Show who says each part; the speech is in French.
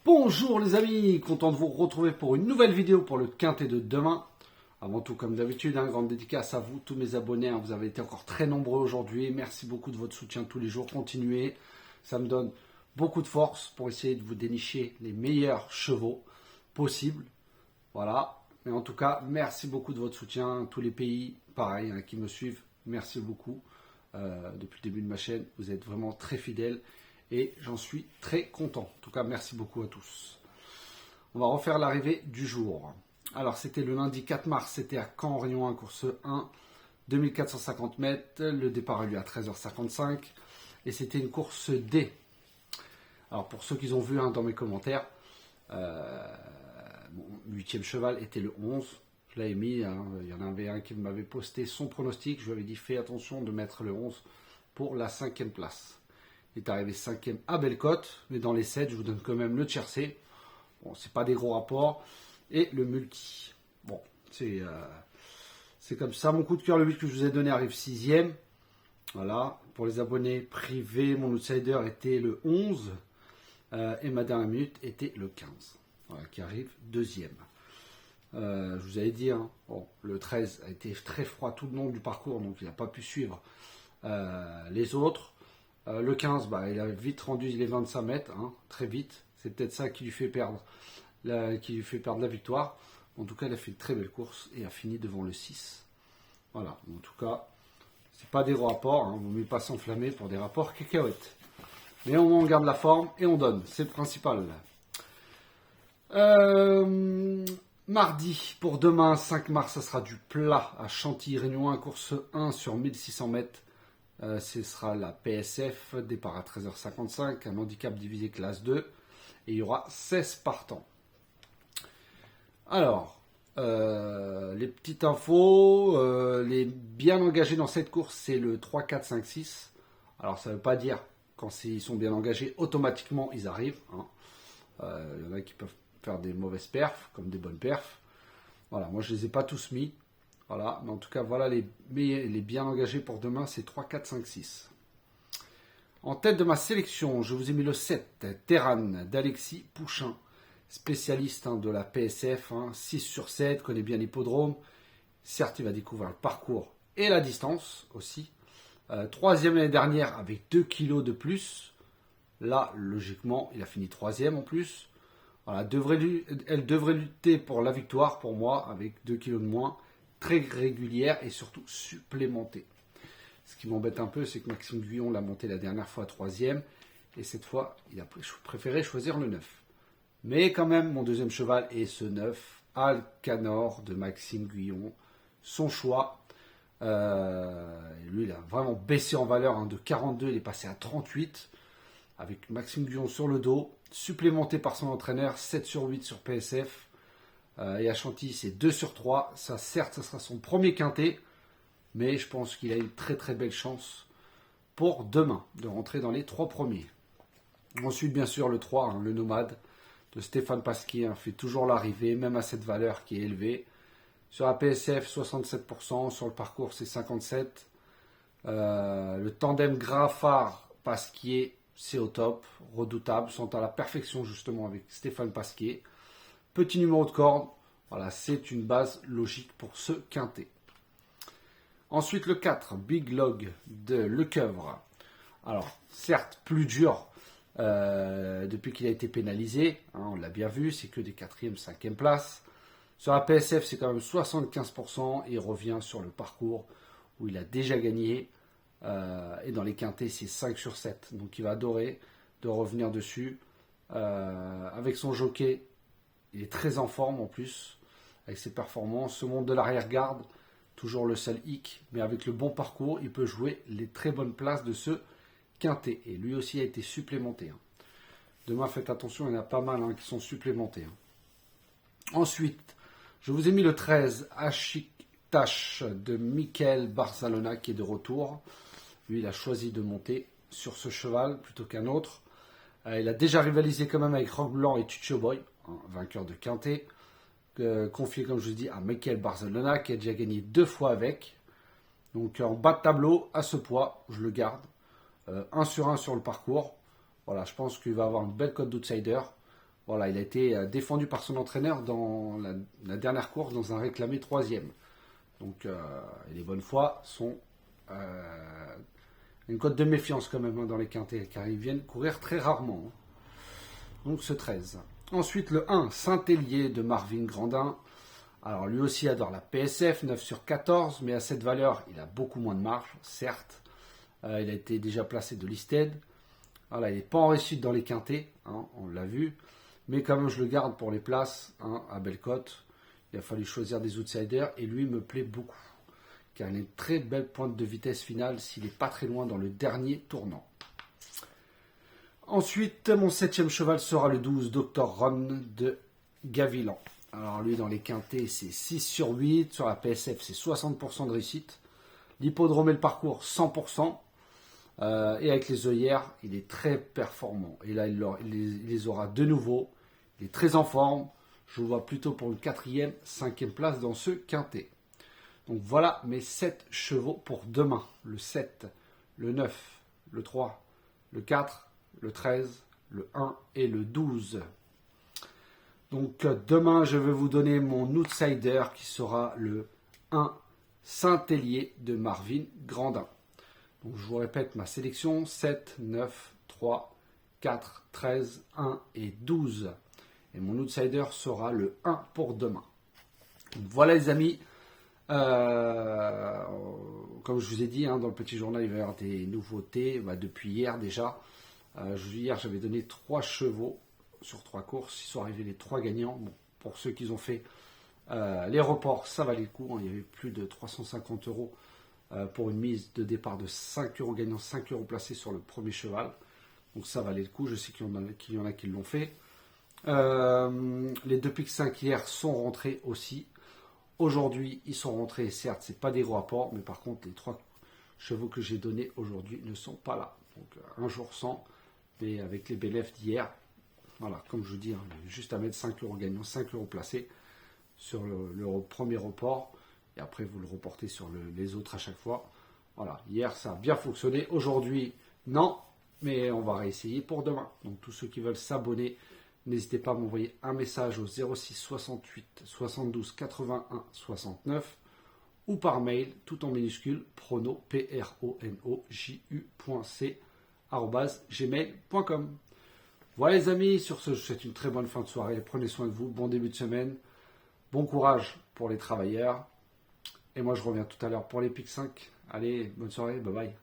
Speaker 1: Bonjour les amis, content de vous retrouver pour une nouvelle vidéo pour le quintet de demain. Avant tout, comme d'habitude, une grande dédicace à vous, tous mes abonnés. Vous avez été encore très nombreux aujourd'hui. Merci beaucoup de votre soutien tous les jours. Continuez, ça me donne beaucoup de force pour essayer de vous dénicher les meilleurs chevaux possibles. Voilà. Mais en tout cas, merci beaucoup de votre soutien. Tous les pays, pareil, qui me suivent, merci beaucoup. Depuis le début de ma chaîne, vous êtes vraiment très fidèles. Et j'en suis très content. En tout cas, merci beaucoup à tous. On va refaire l'arrivée du jour. Alors, c'était le lundi 4 mars, c'était à Caen-Réunion 1, course 1, 2450 mètres. Le départ a lieu à 13h55 et c'était une course D. Alors, pour ceux qui ont vu dans mes commentaires, mon 8e cheval était le 11. Je l'avais mis, il y en avait un qui m'avait posté son pronostic. Je lui avais dit, fais attention de mettre le 11 pour la 5e place. Il est arrivé 5e à Bellecote, mais dans les 7, je vous donne quand même le tiercé. Bon, c'est pas des gros rapports. Et le multi. Bon, c'est comme ça. Mon coup de cœur, le 8 que je vous ai donné, arrive 6e. Voilà. Pour les abonnés privés, mon outsider était le 11. Et ma dernière minute était le 15. Voilà, qui arrive 2e. Je vous avais dit, bon, le 13 a été très froid tout le long du parcours, donc il n'a pas pu suivre les autres. Le 15, il a vite rendu les 25 mètres, très vite. C'est peut-être ça qui lui fait perdre la victoire. En tout cas, il a fait une très belle course et a fini devant le 6. Voilà, en tout cas, c'est pas des gros rapports. On ne veut pas s'enflammer pour des rapports cacahuètes. Mais au moins, on garde la forme et on donne. C'est le principal. Mardi, pour demain, 5 mars, ça sera du plat à Chantilly-Réunion 1, course 1 sur 1600 mètres. Ce sera la PSF, départ à 13h55, un handicap divisé classe 2, et il y aura 16 partants. Alors, les petites infos, les bien engagés dans cette course, c'est le 3, 4, 5, 6. Alors, ça ne veut pas dire, quand ils sont bien engagés, automatiquement, ils arrivent. Il y en a qui peuvent faire des mauvaises perfs, comme des bonnes perfs. Voilà, moi, je ne les ai pas tous mis. Voilà, mais en tout cas, voilà les bien engagés pour demain, c'est 3, 4, 5, 6. En tête de ma sélection, je vous ai mis le 7, Terran d'Alexis Pouchin, spécialiste de la PSF, 6 sur 7, connaît bien l'hippodrome. Certes, il va découvrir le parcours et la distance aussi. 3e l'année dernière avec 2 kilos de plus. Là, logiquement, il a fini 3e en plus. Voilà, elle devrait lutter pour la victoire pour moi avec 2 kilos de moins. Très régulière et surtout supplémentée. Ce qui m'embête un peu, c'est que Maxime Guyon l'a monté la dernière fois 3e. Et cette fois, il a préféré choisir le 9. Mais quand même, mon deuxième cheval est ce 9, Alcanor de Maxime Guyon. Son choix. Lui, il a vraiment baissé en valeur. De 42, il est passé à 38. Avec Maxime Guyon sur le dos. Supplémenté par son entraîneur, 7 sur 8 sur PSF. Et à Chantilly, c'est 2 sur 3. Ça, certes, ça sera son premier quintet. Mais je pense qu'il a une très très belle chance pour demain de rentrer dans les 3 premiers. Ensuite, bien sûr, le 3, le nomade de Stéphane Pasquier, fait toujours l'arrivée, même à cette valeur qui est élevée. Sur la PSF, 67%. Sur le parcours, c'est 57%. Le tandem Graffard-Pasquier, c'est au top. Redoutable. Sont à la perfection justement avec Stéphane Pasquier. Petit numéro de corde, voilà, c'est une base logique pour ce quintet. Ensuite, le 4, Big Log de Lecoeuvre. Alors, certes, plus dur depuis qu'il a été pénalisé. On l'a bien vu, c'est que des 4e, 5e places. Sur la PSF, c'est quand même 75%. Et il revient sur le parcours où il a déjà gagné. Et dans les quintets, c'est 5 sur 7. Donc, il va adorer de revenir dessus. Avec son jockey, il est très en forme en plus, avec ses performances. Ce monde de l'arrière-garde, toujours le seul hic, mais avec le bon parcours, il peut jouer les très bonnes places de ce quintet. Et lui aussi a été supplémenté. Demain, faites attention, il y en a pas mal qui sont supplémentés. Ensuite, je vous ai mis le 13, Ashiktash de Michael Barcelona, qui est de retour. Lui, il a choisi de monter sur ce cheval plutôt qu'un autre. Il a déjà rivalisé quand même avec Rock Blanc et Tucho Boy, vainqueur de quintet. Confié, comme je vous dis, à Michael Barcelona, qui a déjà gagné 2 fois avec. Donc en bas de tableau, à ce poids, je le garde. 1 sur 1 sur le parcours. Voilà, je pense qu'il va avoir une belle cote d'outsider. Voilà, il a été défendu par son entraîneur dans la dernière course dans un réclamé troisième. Donc les bonnes fois sont une cote de méfiance quand même dans les quintés, car ils viennent courir très rarement. Donc ce 13. Ensuite le 1, Saint-Hélier de Marvin Grandin. Alors lui aussi adore la PSF, 9 sur 14, mais à cette valeur, il a beaucoup moins de marge, certes. Il a été déjà placé de listed. Voilà, il n'est pas en réussite dans les quintés, hein, on l'a vu. Mais quand même, je le garde pour les places, hein, à belle cote. Il a fallu choisir des outsiders et lui me plaît beaucoup. Car il a une très belle pointe de vitesse finale s'il n'est pas très loin dans le dernier tournant. Ensuite, mon 7e cheval sera le 12, Dr. Ron de Gavilan. Alors lui, dans les quintés, c'est 6 sur 8. Sur la PSF, c'est 60% de réussite. L'hippodrome et le parcours, 100%. Et avec les œillères, il est très performant. Et là, il les aura de nouveau. Il est très en forme. Je le vois plutôt pour une 4e, 5e place dans ce quintet. Donc voilà mes 7 chevaux pour demain. Le 7, le 9, le 3, le 4, le 13, le 1 et le 12. Donc demain, je vais vous donner mon outsider qui sera le 1 Saint-Hélier de Marvin Grandin. Donc je vous répète ma sélection, 7, 9, 3, 4, 13, 1 et 12. Et mon outsider sera le 1 pour demain. Donc voilà les amis, comme je vous ai dit, hein, dans le petit journal, il va y avoir des nouveautés depuis hier déjà. Hier, j'avais donné 3 chevaux sur 3 courses. Ils sont arrivés les 3 gagnants. Bon, pour ceux qui ont fait les reports, ça valait le coup. Hein. Il y avait plus de 350 euros pour une mise de départ de 5 euros gagnant, 5 euros placés sur le premier cheval. Donc ça valait le coup. Je sais qu'il y en a qui l'ont fait. Les 2 pics 5 hier sont rentrés aussi. Aujourd'hui, ils sont rentrés. Certes, ce n'est pas des gros apports, mais par contre, les 3 chevaux que j'ai donnés aujourd'hui ne sont pas là. Donc un jour sans, mais avec les BLF d'hier, voilà, comme je vous dis, hein, il y avait juste à mettre 5 euros gagnants, 5 euros placés sur le premier report, et après vous le reportez sur les autres à chaque fois. Voilà, hier ça a bien fonctionné, aujourd'hui non, mais on va réessayer pour demain. Donc tous ceux qui veulent s'abonner, n'hésitez pas à m'envoyer un message au 06 68 72 81 69 ou par mail, tout en minuscule, prono, pronoju.c @gmail.com. Voilà les amis, sur ce, je vous souhaite une très bonne fin de soirée. Prenez soin de vous, bon début de semaine, bon courage pour les travailleurs. Et moi je reviens tout à l'heure pour les pics 5. Allez, bonne soirée, bye bye.